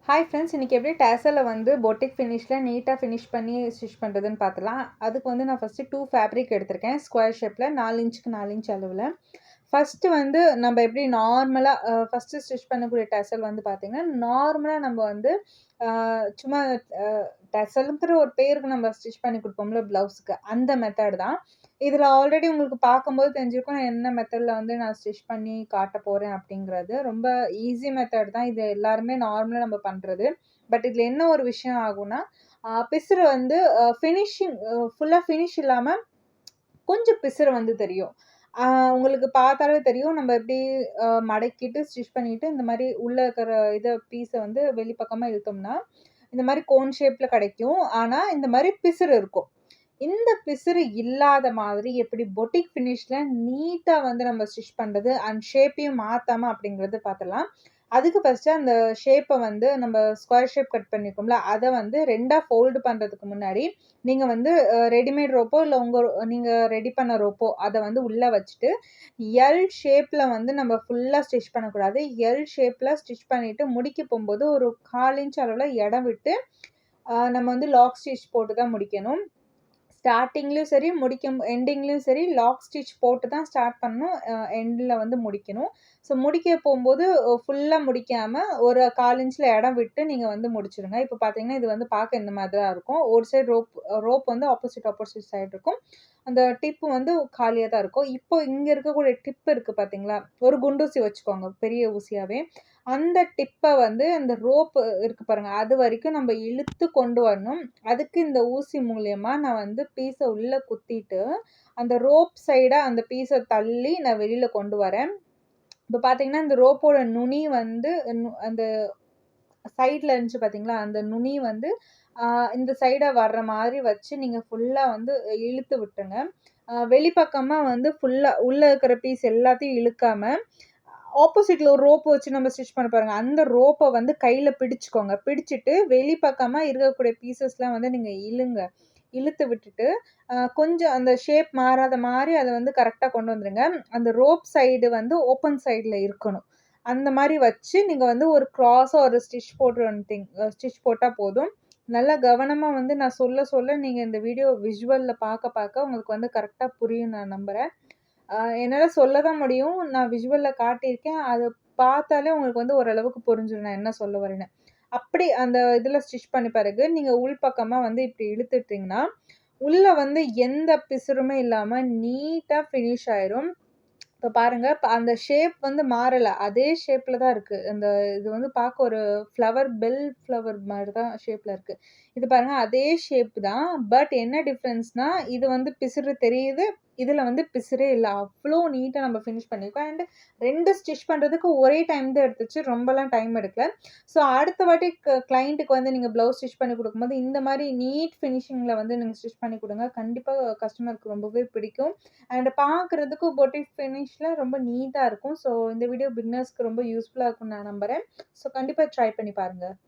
Hi friends, இன்றைக்கி எப்படி டேசலில் வந்து பொட்டிக் ஃபினிஷில் நீட்டாக ஃபினிஷ் பண்ணி ஸ்டிச் பண்ணுறதுன்னு பார்த்துலாம். அதுக்கு வந்து நான் ஃபஸ்ட்டு 2 ஃபேப்ரிக் எடுத்திருக்கேன். ஸ்கொயர் ஷேப்பில் 4 இன்ச்சுக்கு 4 இன்ச் அளவில். ஃபஸ்ட்டு வந்து நம்ம எப்படி நார்மலாக ஃபஸ்ட்டு ஸ்டிச் பண்ணக்கூடிய டேசல் வந்து பார்த்திங்கன்னா, நார்மலாக நம்ம வந்து சும்மா டேசலுங்கிற ஒரு பேருக்கு நம்ம ஸ்டிச் பண்ணி கொடுப்போம்ல ப்ளவுஸுக்கு, அந்த மெத்தட் தான். இதில் ஆல்ரெடி உங்களுக்கு பார்க்கும்போது தெரிஞ்சிருக்கும் நான் என்ன மெத்தடில் வந்து நான் ஸ்டிச் பண்ணி காட்ட போகிறேன் அப்படிங்கிறது. ரொம்ப ஈஸி மெத்தட் தான். இது எல்லாருமே நார்மலாக நம்ம பண்ணுறது. பட் இதில் என்ன ஒரு விஷயம் ஆகும்னா, பிசுறு வந்து ஃபினிஷிங் ஃபுல்லாக ஃபினிஷ் இல்லாமல் கொஞ்சம் பிசுறு வந்து தெரியும். உங்களுக்கு பார்த்தாலே தெரியும். நம்ம எப்படி மடக்கிட்டு ஸ்டிச் பண்ணிட்டு இந்த மாரி உள்ள இருக்கிற பீஸ வந்து வெளிப்பக்கமா இழுத்தோம்னா, இந்த மாரி கோன் ஷேப்ல கிடைக்கும். ஆனா, இந்த மாரி பிசுறு இருக்கும். இந்த பிசுறு இல்லாத மாதிரி எப்படி பொட்டிக் ஃபினிஷ்ல நீட்டா வந்து நம்ம ஸ்டிச் பண்றது அண்ட் ஷேப்பையும் மாத்தாம அப்படிங்கிறது பார்த்துடலாம். அதுக்கு ஃபர்ஸ்ட்டு அந்த ஷேப்ப வந்து நம்ம ஸ்கொயர் ஷேப் கட் பண்ணியிருக்கோம்ல, அத வந்து 2ஆ ஃபோல்டு பண்றதுக்கு முன்னாடி, நீங்க வந்து ரெடிமேட் ரோப்போ, இல்ல நீங்க ரெடி பண்ண ரோப்போ அத வந்து உள்ள வச்சுட்டு, எல் ஷேப்ல வந்து நம்ம ஃபுல்லா ஸ்டிச் பண்ணக்கூடாது. எல் ஷேப்ல ஸ்டிச் பண்ணிட்டு முடிக்க போம்போது ஒரு 1/4 இன்ச் அளவுல இடம் விட்டு, நம்ம வந்து லாக் ஸ்டிச் போட்டு தான் முடிக்கணும். ஸ்டார்ட்டிங்லயும் சரி, எண்டிங்லயும் சரி லாக் ஸ்டிச் போட்டு தான் ஸ்டார்ட் பண்ணணும். எண்ட்ல வந்து முடிக்கணும். ஸோ முடிக்க போம்போது ஃபுல்லா முடிக்காம ஒரு 1/4 இன்ச்ல இடம் விட்டு நீங்க வந்து முடிச்சுருங்க. இப்ப பார்த்தீங்கன்னா, இது வந்து பார்க்க இந்த மாதிரி தான் இருக்கும். ஒரு சைடு ரோப் வந்து ஆப்போசிட் சைடு இருக்கும். அந்த டிப் வந்து காலியா தான் இருக்கும். இப்போ இங்க இருக்கக்கூடிய டிப் இருக்கு பார்த்தீங்களா? ஒரு குண்டூசி வச்சுக்கோங்க, பெரிய ஊசியாவே. அந்த டிப்ப வந்து அந்த ரோப் இருக்கு பாருங்க, அது வரைக்கும் நம்ம இழுத்து கொண்டு வரணும். அதுக்கு இந்த ஊசி மூலியமா நான் வந்து பீஸ உள்ள குத்திட்டு, அந்த ரோப் சைடா அந்த பீஸ தள்ளி நான் வெளில கொண்டு வரேன். இப்ப பார்த்தீங்கன்னா, இந்த ரோப்போட நுனி வந்து அந்த சைட்ல இருந்துச்சு பார்த்தீங்களா? அந்த நுனி வந்து அ இந்த சைடா வர்ற மாரி வச்சு நீங்க ஃபுல்லா வந்து இழுத்து விட்டுருங்க. வெளிப்பக்கமா வந்து ஃபுல்லா உள்ள இருக்கிற பீஸ் எல்லாத்தையும் இழுக்காம, ஆப்போசிட்ல ஒரு ரோப் வச்சு நம்ம ஸ்டிச் பண்ண பாருங்க. அந்த ரோப்ப வந்து கையில பிடிச்சுக்கோங்க. பிடிச்சுட்டு வெளிப்பக்கமா இருக்கக்கூடிய பீஸஸ்லாம் வந்து நீங்க இழுங்க. இழுத்து விட்டுட்டு, கொஞ்சம் அந்த ஷேப் மாறாத மாரி அத வந்து கரெக்ட்டா கொண்டு வந்துருங்க. அந்த ரோப் சைடு வந்து ஓப்பன் சைடுல இருக்கணும். அந்த மாரி வச்சு நீங்க வந்து ஒரு கிராஸா ஒரு ஸ்டிச் போட்டா போதும். நல்லா கவனமா வந்து நான் சொல்ல சொல்ல நீங்க இந்த வீடியோ விஷுவல்ல பார்க்க உங்களுக்கு வந்து கரெக்ட்டா புரியும் நான் நம்புறேன். என்னால சொல்ல தான் முடியும். நான் விஷுவல்ல காட்டியிருக்கேன். அத பார்த்தாலே உங்களுக்கு வந்து ஓரளவுக்கு புரிஞ்சிரும் நான் என்ன சொல்ல வரேன்னு. அப்படி அந்த இதுல ஸ்டிச் பண்ண பிறகு, நீங்க உள் பக்கமா வந்து இப்படி இழுத்துட்டீங்கன்னா, உள்ள வந்து எந்த பிசுறுமே இல்லாம நீட்டா ஃபினிஷ் ஆயிரும். இப்ப பாருங்க, அந்த ஷேப் வந்து மாறல. அதே ஷேப்ல தான் இருக்கு. இது வந்து பார்க்க ஒரு ஃப்ளவர் மாரி தான் ஷேப்ல இருக்கு. இது பாருங்க அதே ஷேப் தான். பட் என்ன டிஃபரன்ஸ்னா, இது வந்து பிசுறு தெரியுது. இதுல வந்து பிசுறே இல்ல. அவ்ளோ நீட்டா நம்ம ஃபினிஷ் பண்ணியிருக்கோம். அண்ட் 2 ஸ்டிச் பண்றதுக்கு ஒரே டைம் தான் எடுத்துச்சு. ரொம்பலாம் டைம் எடுக்கல. ஸோ அடுத்த வாட்டி கிளையன்ட்டுக்கு வந்து நீங்க ப்ளவுஸ் ஸ்டிச் பண்ணி குடுக்கும்போது, இந்த மாரி நீட் ஃபினிஷிங்ல வந்து நீங்க ஸ்டிச் பண்ணி குடுங்க. கண்டிப்பா கஸ்டமருக்கு ரொம்பவே பிடிக்கும். அண்ட் பார்க்குறதுக்கும் பொட்டிக் ஃபினிஷ்ல ரொம்ப நீட்டா இருக்கும். ஸோ இந்த வீடியோ பிகினர்ஸ்க்கு ரொம்ப யூஸ்ஃபுல்லா இருக்கும்னு நான் நம்புறேன். ஸோ கண்டிப்பா ட்ரை பண்ணி பாருங்க.